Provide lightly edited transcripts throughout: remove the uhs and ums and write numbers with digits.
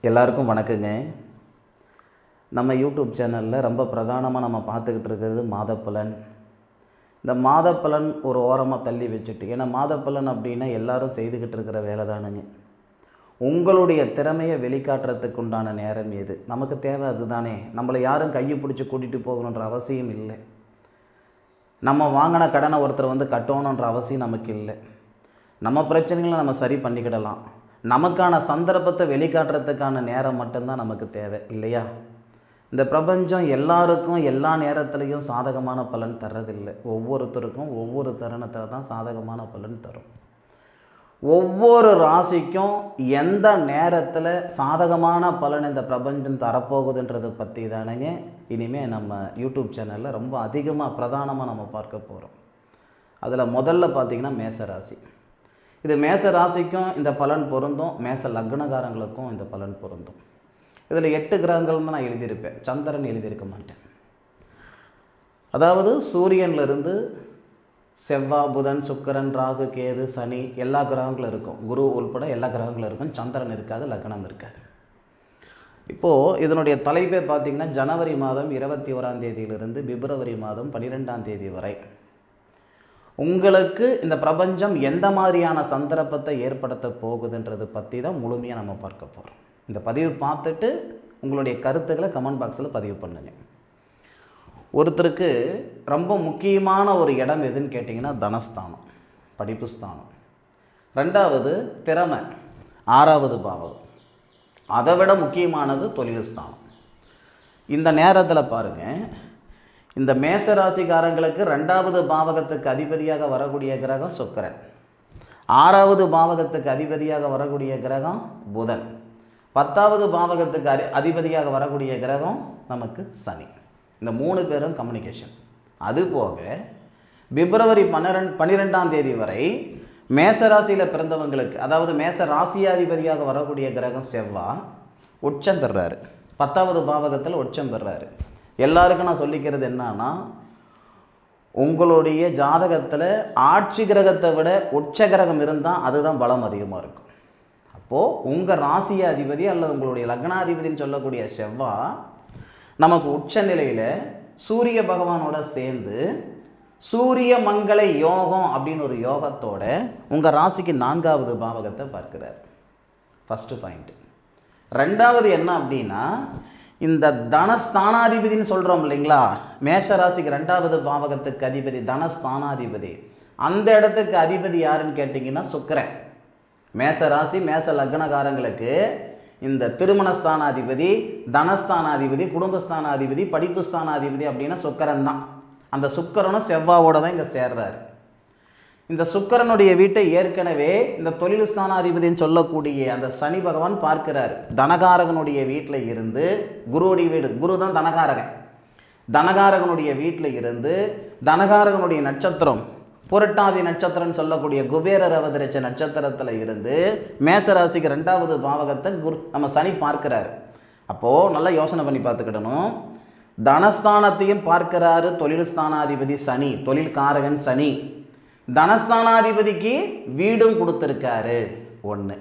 எல்லாருக்கும் வணக்கங்க. நம்ம யூடியூப் சேனலில் ரொம்ப பிரதானமாக நம்ம பார்த்துக்கிட்டு இருக்கிறது மாதப்பலன். இந்த மாதப்பலன் ஒரு ஓரமாக தள்ளி வச்சுட்டு, ஏன்னா மாதப்பலன் அப்படின்னா எல்லாரும் செய்துக்கிட்டு இருக்கிற வேலை தானுங்க. உங்களுடைய திறமையை வெளிக்காட்டுறதுக்கு உண்டான நேரம் எது? நமக்கு தேவை அதுதானே. நம்மளை யாரும் கையை பிடிச்சி கூட்டிகிட்டு போகணுன்ற அவசியம் இல்லை. நம்ம வாங்கின கடனை ஒருத்தர் வந்து கட்டணுன்ற அவசியம் நமக்கு இல்லை. நம்ம பிரச்சனைகளை நம்ம சரி பண்ணிக்கிடலாம். நமக்கான சந்தர்ப்பத்தை வெளிக்காட்டுறதுக்கான நேரம் மட்டும்தான் நமக்கு தேவை, இல்லையா? இந்த பிரபஞ்சம் எல்லாருக்கும் எல்லா நேரத்துலையும் சாதகமான பலன் தர்றதில்லை. ஒவ்வொருத்தருக்கும் ஒவ்வொரு தருணத்தில் தான் சாதகமான பலன் தரும். ஒவ்வொரு ராசிக்கும் எந்த நேரத்தில் சாதகமான பலன் இந்த பிரபஞ்சம் தரப்போகுதுன்றதை பற்றி தானேங்க இனிமேல் நம்ம யூடியூப் சேனலில் ரொம்ப அதிகமாக பிரதானமாக நம்ம பார்க்க போகிறோம். அதில் முதல்ல பார்த்திங்கன்னா மேசராசி. இது மேச ராசிக்கும் இந்த பலன் பொருந்தும், மேச லக்னகாரங்களுக்கும் இந்த பலன் பொருந்தும். இதில் 8 கிரகங்கள் தான் நான் எழுதியிருப்பேன், சந்திரன் எழுதியிருக்க மாட்டேன். அதாவது சூரியன்லேருந்து செவ்வாய், புதன், சுக்கிரன், ராகு, கேது, சனி எல்லா கிரகங்களும் இருக்கும். குரு உள்பட எல்லா கிரகங்களும் இருக்கும். சந்திரன் இருக்காது, லக்னம் இருக்காது. இப்போது இதனுடைய தலைப்பே பார்த்திங்கன்னா ஜனவரி மாதம் 21ஆம் தேதியிலிருந்து பிப்ரவரி மாதம் 12ஆம் தேதி வரை உங்களுக்கு இந்த பிரபஞ்சம் எந்த மாதிரியான சந்தர்ப்பத்தை ஏற்படுத்த போகுதுன்றது பற்றி தான் முழுமையாக நம்ம பார்க்க போகிறோம். இந்த பதிவு பார்த்துட்டு உங்களுடைய கருத்துக்களை கமெண்ட் பாக்ஸில் பதிவு பண்ணுங்க. ஒருத்தருக்கு ரொம்ப முக்கியமான ஒரு இடம் எதுன்னு கேட்டிங்கன்னா தனஸ்தானம், படிப்பு ஸ்தானம். 2வது திறமை, 6வது பாவம். அதை விட முக்கியமானது தொழில் ஸ்தானம். இந்த நேரத்தில் பாருங்கள், இந்த மேசராசிக்காரங்களுக்கு 2வது பாவகத்துக்கு அதிபதியாக வரக்கூடிய கிரகம் சுக்கிரன், 6வது பாவகத்துக்கு அதிபதியாக வரக்கூடிய கிரகம் புதன், 10வது பாவகத்துக்கு அதிபதியாக வரக்கூடிய கிரகம் நமக்கு சனி. இந்த 3 பேரும் கம்யூனிகேஷன். அதுபோக பிப்ரவரி 12ஆம் தேதி வரை மேசராசியில் பிறந்தவங்களுக்கு, அதாவது மேச ராசியாதிபதியாக வரக்கூடிய கிரகம் செவ்வாய் உச்சம் பெறாரு, 10வது பாவகத்தில் உச்சம் பெறாரு. எல்லாருக்கும் நான் சொல்லிக்கிறது என்னன்னா, உங்களுடைய ஜாதகத்தில் ஆட்சி கிரகத்தை விட உச்ச கிரகம் இருந்தால் அதுதான் பலம் அதிகமாக இருக்கும். அப்போது உங்கள் ராசிய அதிபதி அல்லது உங்களுடைய லக்னாதிபதினு சொல்லக்கூடிய செவ்வாய் நமக்கு உச்ச நிலையில் சூரிய பகவானோட சேர்ந்து சூரிய மங்கள யோகம் அப்படின்னு ஒரு யோகத்தோட உங்கள் ராசிக்கு 4வது பாவகத்தை பார்க்கிறார். First point. 2வது என்ன அப்படின்னா, இந்த தனஸ்தானாதிபதினு சொல்கிறோம் இல்லைங்களா, மேஷராசிக்கு 2வது பாவகத்துக்கு அதிபதி தனஸ்தானாதிபதி. அந்த இடத்துக்கு அதிபதி யாருன்னு கேட்டிங்கன்னா சுக்கிரன். மேசராசி மேச லக்னகாரங்களுக்கு இந்த திருமணஸ்தானாதிபதி, தனஸ்தானாதிபதி, குடும்பஸ்தானாதிபதி, படிப்பு ஸ்தானாதிபதி அப்படின்னா சுக்கிரன் தான். அந்த சுக்கிரனும் செவ்வாவோட தான் இங்கே சேர்றாரு. இந்த சுக்கிரனுடைய வீட்டை ஏற்கனவே இந்த தொழில் ஸ்தானாதிபதினு சொல்லக்கூடிய அந்த சனி பகவான் பார்க்கிறார். தனகாரகனுடைய வீட்டில் இருந்து குருவுடைய வீடு, குரு தான் தனகாரகன், தனகாரகனுடைய வீட்டில் இருந்து தனகாரகனுடைய நட்சத்திரம் புரட்டாதி நட்சத்திரம்னு சொல்லக்கூடிய குபேரர் அவதரிச்ச நட்சத்திரத்தில் இருந்து மேசராசிக்கு 2வது பாவகத்தை நம்ம சனி பார்க்கிறார். அப்போது நல்லா யோசனை பண்ணி பார்த்துக்கிடணும். தனஸ்தானத்தையும் பார்க்கிறாரு தொழில் ஸ்தானாதிபதி சனி, தொழில் காரகன் சனி. தனஸ்தானாதிபதிக்கு வீடும் கொடுத்துருக்காரு 1.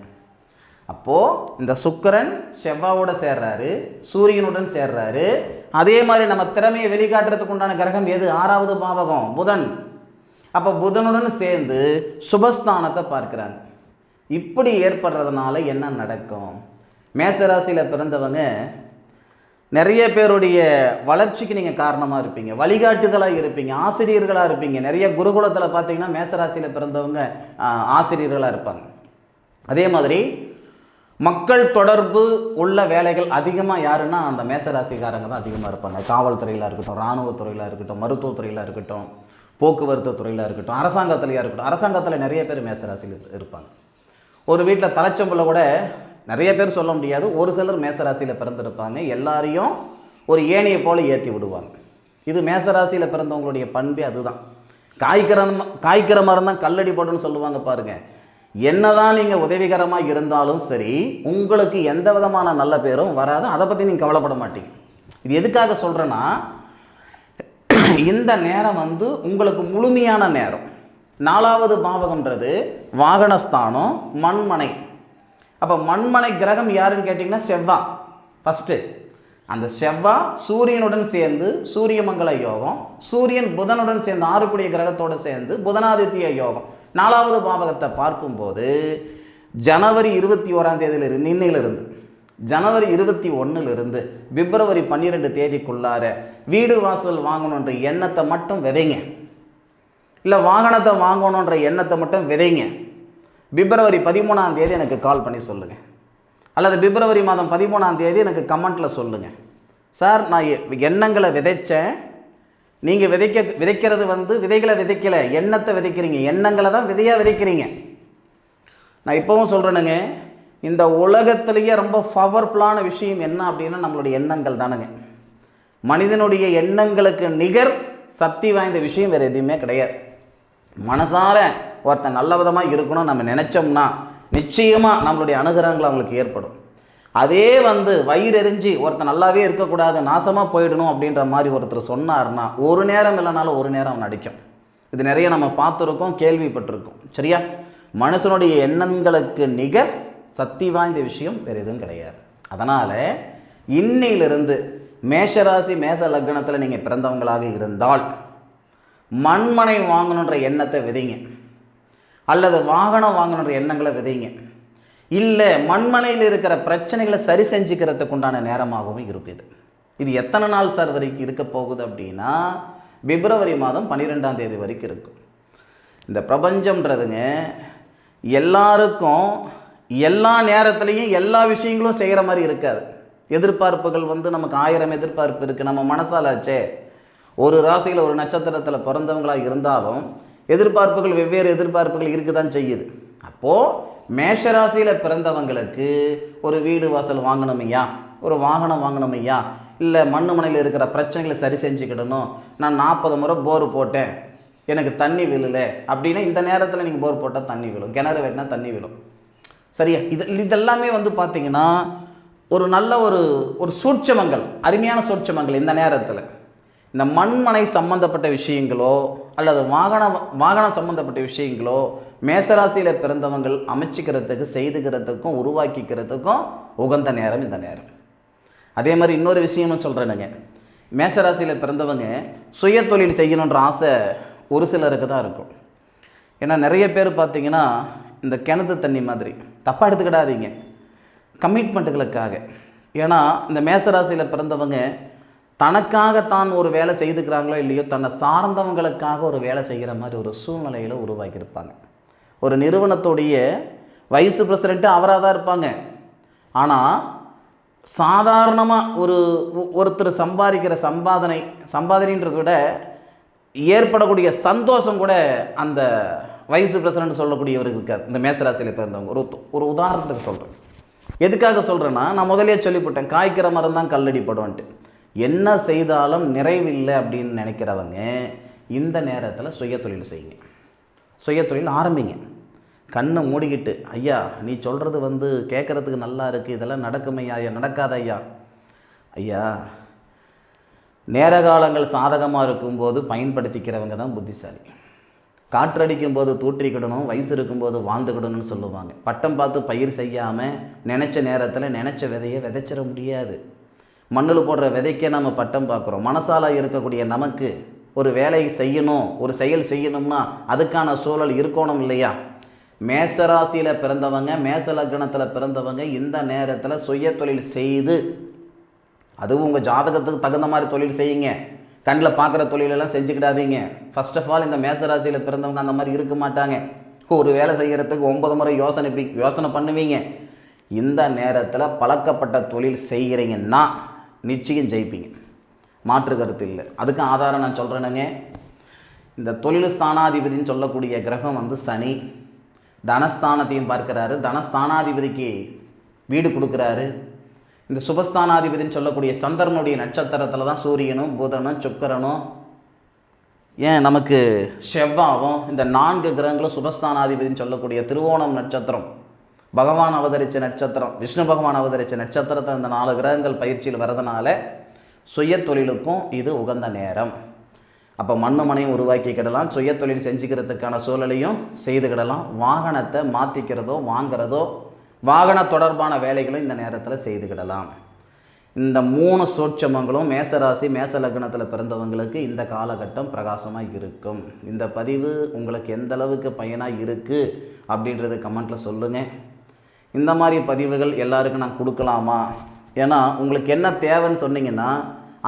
அப்போது இந்த சுக்கிரன் செவ்வாவோட சேர்றாரு, சூரியனுடன் சேர்றாரு. அதே மாதிரி நம்ம திறமையை வெளிக்காட்டுறதுக்கு உண்டான கிரகம் எது? 6வது பாவகம் புதன். அப்போ புதனுடன் சேர்ந்து சுபஸ்தானத்தை பார்க்குறாங்க. இப்படி ஏற்படுறதுனால என்ன நடக்கும்? மேசராசியில் பிறந்தவங்க நிறைய பேருடைய வளர்ச்சிக்கு நீங்கள் காரணமாக இருப்பீங்க, வழிகாட்டுதலாக இருப்பீங்க, ஆசிரியர்களாக இருப்பீங்க. நிறைய குருகுலத்தில் பார்த்தீங்கன்னா மேசராசியில் பிறந்தவங்க ஆசிரியர்களாக இருப்பாங்க. அதே மாதிரி மக்கள் தொடர்பு உள்ள வேலைகள் அதிகமாக யாருன்னா அந்த மேசராசிக்காரங்க தான் அதிகமாக இருப்பாங்க. காவல்துறையில் இருக்கட்டும், இராணுவத்துறையில் இருக்கட்டும், மருத்துவத்துறையில் இருக்கட்டும், போக்குவரத்து துறையில் இருக்கட்டும், அரசாங்கத்துலையாக இருக்கட்டும். அரசாங்கத்தில் நிறைய பேர் மேசராசியில் இருப்பாங்க. ஒரு வீட்டில் தலைச்சம்பளை கூட நிறைய பேர் சொல்ல முடியாது, ஒரு சிலர் மேசராசியில் பிறந்திருப்பாங்க. எல்லாரையும் ஒரு ஏணியை போல் ஏற்றி விடுவாங்க. இது மேசராசியில் பிறந்தவங்களுடைய பண்பே அதுதான். காய்க்கிற மரம் தான் கல்லடி போடுன்னு சொல்லுவாங்க பாருங்கள். என்னதான் நீங்கள் உதவிகரமாக இருந்தாலும் சரி, உங்களுக்கு எந்த விதமான நல்ல பேரும் வராது. அதை பற்றி நீங்கள் கவலைப்பட மாட்டீங்க. இது எதுக்காக சொல்கிறேன்னா, இந்த நேரம் வந்து உங்களுக்கு முழுமையான நேரம். 4வது பாவகம்ன்றது வாகனஸ்தானம், மண்மனை. அப்போ மண்மனை கிரகம் யாருன்னு கேட்டிங்கன்னா செவ்வாய் ஃபஸ்ட்டு. அந்த செவ்வாய் சூரியனுடன் சேர்ந்து சூரியமங்கல யோகம், சூரியன் புதனுடன் சேர்ந்து 6 கூடிய கிரகத்தோடு சேர்ந்து புதனாதித்ய யோகம் 4வது பாவகத்தை பார்க்கும்போது ஜனவரி 21 இன்னையிலிருந்து ஜனவரி 21 பிப்ரவரி 12 தேதிக்குள்ளார வீடு வாசல் வாங்கணுன்ற எண்ணத்தை மட்டும் விதைங்க. இல்லை வாகனத்தை வாங்கணுன்ற எண்ணத்தை மட்டும் விதைங்க. பிப்ரவரி 13 எனக்கு கால் பண்ணி சொல்லுங்கள், அல்லது பிப்ரவரி மாதம் 13 எனக்கு கமெண்ட்டில் சொல்லுங்கள். சார் நான் எண்ணங்களை விதைச்சேன், நீங்கள் விதைக்கிறது விதைகளை விதைக்கலை, எண்ணத்தை விதைக்கிறீங்க, எண்ணங்களை தான் விதையாக விதைக்கிறீங்க. நான் இப்போவும் சொல்கிறேனுங்க, இந்த உலகத்திலேயே ரொம்ப பவர்ஃபுல்லான விஷயம் என்ன அப்படின்னா நம்மளுடைய எண்ணங்கள் தானுங்க. மனிதனுடைய எண்ணங்களுக்கு நிகர் சக்தி வாய்ந்த விஷயம் வேறு எதுவுமே கிடையாது. மனசார ஒருத்தன் நல்ல விதமாக இருக்கணும் நம்ம நினச்சோம்னா நிச்சயமாக நம்மளுடைய அனுகிரகங்கள் அவங்களுக்கு ஏற்படும். அதே வயிறு எரிஞ்சு ஒருத்தன் நல்லாவே இருக்கக்கூடாது, நாசமாக போயிடணும் அப்படின்ற மாதிரி ஒருத்தர் சொன்னார்னா ஒரு நேரம் இல்லைனாலும் ஒரு நேரம் அவன் அடிக்கும். இது நிறைய நம்ம பார்த்துருக்கோம், கேள்விப்பட்டிருக்கோம். சரியா? மனுஷனுடைய எண்ணங்களுக்கு நிகர் சக்தி வாய்ந்த விஷயம் வேறு எதுவும் கிடையாது. அதனால் இன்னையிலிருந்து மேஷராசி மேஷ லக்னத்தில் நீங்கள் பிறந்தவங்களாக இருந்தால் மண்மனை வாங்கணுன்ற எண்ணத்தை விதைங்க, அல்லது வாகனம் வாங்கணுன்ற எண்ணங்களை விதைங்க. இல்லை மண்மனையில் இருக்கிற பிரச்சனைகளை சரி செஞ்சுக்கிறதுக்கு உண்டான நேரமாகவும் இருக்குது. இது எத்தனை நாள் சார் வரைக்கும் இருக்க போகுது அப்படின்னா பிப்ரவரி மாதம் 12 வரைக்கும் இருக்கும். இந்த பிரபஞ்சம்ன்றதுங்க எல்லாருக்கும் எல்லா நேரத்துலையும் எல்லா விஷயங்களும் செய்கிற மாதிரி இருக்காது. எதிர்பார்ப்புகள் நமக்கு 1000 எதிர்பார்ப்பு இருக்குது. நம்ம மனசாலாச்சே ஒரு ராசியில் ஒரு நட்சத்திரத்தில் பிறந்தவங்களாக இருந்தாலும் எதிர்பார்ப்புகள் வெவ்வேறு எதிர்பார்ப்புகள் இருக்க தான் செய்யுது. அப்போது மேஷராசியில் பிறந்தவங்களுக்கு ஒரு வீடு வாசல் வாங்கணுமையா, ஒரு வாகனம் வாங்கணுமையா, இல்லை மண்ணுமனையில் இருக்கிற பிரச்சனைகளை சரி செஞ்சுக்கிடணும், நான் 40 முறை போர் போட்டேன் எனக்கு தண்ணி விழலை அப்படின்னா இந்த நேரத்தில் நீங்கள் போர் போட்டால் தண்ணி விழும், கிணறு வெட்டினா தண்ணி விழும். சரியா? இதெல்லாமே பார்த்தீங்கன்னா ஒரு நல்ல ஒரு சூட்சமங்கள், அருமையான சூட்சமங்கள். இந்த நேரத்தில் இந்த மண்மனை சம்பந்தப்பட்ட விஷயங்களோ அல்லது வாகனம் சம்பந்தப்பட்ட விஷயங்களோ மேசராசியில் பிறந்தவங்கள் அமைச்சிக்கிறதுக்கு செய்துக்கிறதுக்கும் உருவாக்கிக்கிறதுக்கும் உகந்த நேரம் இந்த நேரம். அதே மாதிரி இன்னொரு விஷயமும் சொல்கிறேனுங்க, மேசராசியில் பிறந்தவங்க சுய தொழில் செய்யணுன்ற ஆசை ஒரு சிலருக்கு தான் இருக்கும். ஏன்னா நிறைய பேர் பார்த்திங்கன்னா இந்த கிணத்து தண்ணி மாதிரி தப்பாக எடுத்துக்கிடாதீங்க, கமிட்மெண்ட்டுகளுக்காக. ஏன்னா இந்த மேசராசியில் பிறந்தவங்க தனக்காக தான் ஒரு வேலை செய்துக்கிறாங்களோ இல்லையோ தன்னை சார்ந்தவங்களுக்காக ஒரு வேலை செய்கிற மாதிரி ஒரு சூழ்நிலையில் உருவாக்கியிருப்பாங்க. ஒரு நிறுவனத்துடைய வைஸ் பிரசிடெண்ட்டு அவராக தான் இருப்பாங்க. ஆனால் சாதாரணமாக ஒருத்தர் சம்பாதிக்கிற சம்பாதனைன்றதை விட ஏற்படக்கூடிய சந்தோஷம் கூட அந்த வைஸ் பிரசிடெண்ட் சொல்லக்கூடியவருக்கு இருக்காது. இந்த மேசராசியில் பிறந்தவங்க ஒரு உதாரணத்துக்கு சொல்கிறேன். எதுக்காக சொல்கிறேன்னா, நான் முதலே சொல்லிவிட்டேன், காய்க்கிற மரம் தான் கல்லடி படும்ன்ட்டு. என்ன செய்தாலும் நிறைவில்லை அப்படின்னு நினைக்கிறவங்க இந்த நேரத்தில் சுய தொழில் செய்யுங்க, சுய தொழில் ஆரம்பிங்க. கண்ணை மூடிக்கிட்டு, ஐயா நீ சொல்கிறது கேட்குறதுக்கு நல்லா இருக்குது, இதெல்லாம் நடக்குமையா, ஐயா நடக்காத ஐயா. ஐயா நேர காலங்கள் சாதகமாக இருக்கும்போது பயன்படுத்திக்கிறவங்க தான் புத்திசாலி. காற்றடிக்கும் போது தூற்றிக்கிடணும், வயசு இருக்கும்போது வாழ்ந்துக்கிடணும்னு சொல்லுவாங்க. பட்டம் பார்த்து பயிர் செய்யாமல் நினச்ச நேரத்தில் நினச்ச விதையை விதைச்சிட முடியாது. மண்ணில் போடுற விதைக்கே நம்ம பட்டம் பார்க்குறோம். மனசால இருக்கக்கூடிய நமக்கு ஒரு வேலை செய்யணும், ஒரு செயல் செய்யணும்னா அதுக்கான சூழல் இருக்கணும் இல்லையா? மேசராசியில் பிறந்தவங்க, மேச லக்னத்தில் பிறந்தவங்க இந்த நேரத்தில் சுய தொழில் செய்து, அதுவும் உங்கள் ஜாதகத்துக்கு தகுந்த மாதிரி தொழில் செய்யுங்க. கண்ணில் பார்க்குற தொழிலெல்லாம் செஞ்சுக்கிடாதீங்க. ஃபர்ஸ்ட் ஆஃப் ஆல் இந்த மேசராசியில் பிறந்தவங்க அந்த மாதிரி இருக்க மாட்டாங்க. ஒரு வேலை செய்கிறதுக்கு 9 முறை யோசனை பண்ணுவீங்க. இந்த நேரத்தில் பழக்கப்பட்ட தொழில் செய்கிறீங்கன்னா நிச்சயம் ஜெயிப்பீங்க, மாற்று கருத்து இல்லை. அதுக்கு ஆதாரம் நான் சொல்கிறேனுங்க. இந்த தொழில் ஸ்தானாதிபதினு சொல்லக்கூடிய கிரகம் சனி தனஸ்தானத்தையும் பார்க்குறாரு, தனஸ்தானாதிபதிக்கு வீடு கொடுக்குறாரு. இந்த சுபஸ்தானாதிபதினு சொல்லக்கூடிய சந்திரனுடைய நட்சத்திரத்தில் தான் சூரியனும் புதனும் சுக்கிரனும் ஏன் நமக்கு செவ்வாவும் இந்த 4 கிரகங்களும் சுபஸ்தானாதிபதினு சொல்லக்கூடிய திருவோணம் நட்சத்திரம், பகவான் அவதரித்த நட்சத்திரம், விஷ்ணு பகவான் அவதரித்த நட்சத்திரத்தை இந்த 4 கிரகங்கள் பயிற்சியில் வரதுனால சுய தொழிலுக்கும் இது உகந்த நேரம். அப்போ மண்ணு மனையும் உருவாக்கிக்கிடலாம், சுய தொழில் செஞ்சுக்கிறதுக்கான சூழலையும் செய்துக்கிடலாம். வாகனத்தை மாற்றிக்கிறதோ வாங்கிறதோ வாகன தொடர்பான வேலைகளும் இந்த நேரத்தில் செய்துக்கிடலாம். இந்த 3 சூட்சமங்களும் மேசராசி மேச லக்னத்தில் பிறந்தவங்களுக்கு இந்த காலகட்டம் பிரகாசமாக இருக்கும். இந்த பதிவு உங்களுக்கு எந்த அளவுக்கு பயனாக இருக்குது அப்படின்றது கமெண்ட்டில் சொல்லுங்கள். இந்த மாதிரி பதிவுகள் எல்லாருக்கும் நான் கொடுக்கலாமா? ஏன்னா உங்களுக்கு என்ன தேவைன்னு சொன்னீங்கன்னா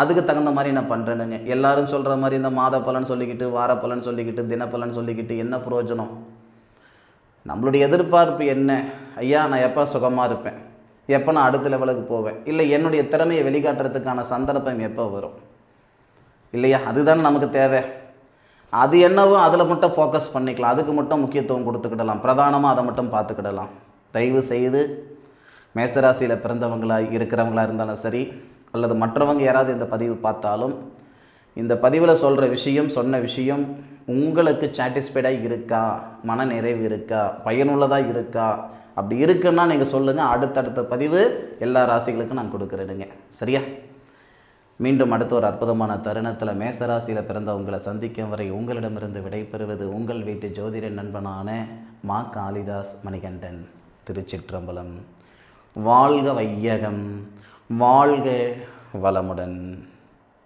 அதுக்கு தகுந்த மாதிரி நான் பண்ணுறேனுங்க. எல்லாரும் சொல்கிற மாதிரி இந்த மாத பலன் சொல்லிக்கிட்டு, வார பலன் சொல்லிக்கிட்டு, தினப்பலன் சொல்லிக்கிட்டு என்ன பிரயோஜனம்? நம்மளுடைய எதிர்பார்ப்பு என்ன? ஐயா நான் எப்போ சுகமாக இருப்பேன், எப்போ நான் அடுத்த லெவலுக்கு போவேன், இல்லை என்னுடைய திறமையை வெளிக்காட்டுறதுக்கான சந்தர்ப்பம் எப்போ வரும் இல்லையா? அதுதானே நமக்கு தேவை. அது என்னவோ அதில் மட்டும் ஃபோக்கஸ் பண்ணிக்கலாம், அதுக்கு மட்டும் முக்கியத்துவம் கொடுத்துக்கிடலாம், பிரதானமாக அதை மட்டும் பார்த்துக்கிடலாம். தயவு செய்து மேசராசியில் பிறந்தவங்களாக இருக்கிறவங்களாக இருந்தாலும் சரி, அல்லது மற்றவங்க யாராவது இந்த பதிவு பார்த்தாலும் இந்த பதிவில் சொல்கிற விஷயம், சொன்ன விஷயம் உங்களுக்கு சாட்டிஸ்ஃபைடாக இருக்கா, மன நிறைவு இருக்கா, பயனுள்ளதாக இருக்கா? அப்படி இருக்குன்னா நீங்கள் சொல்லுங்கள். அடுத்தடுத்த பதிவு எல்லா ராசிகளுக்கும் நான் கொடுக்குறேனுங்க. சரியா? மீண்டும் அடுத்த ஒரு அற்புதமான தருணத்தில் மேசராசியில் பிறந்தவங்களை சந்திக்கும் வரை உங்களிடமிருந்து விடைபெறுவது உங்கள் வீட்டு ஜோதிட நண்பனான மா காளிதாஸ் மணிகண்டன். திருச்சிற்றம்பலம். வாழ்க வையகம், வாழ்க வளமுடன்.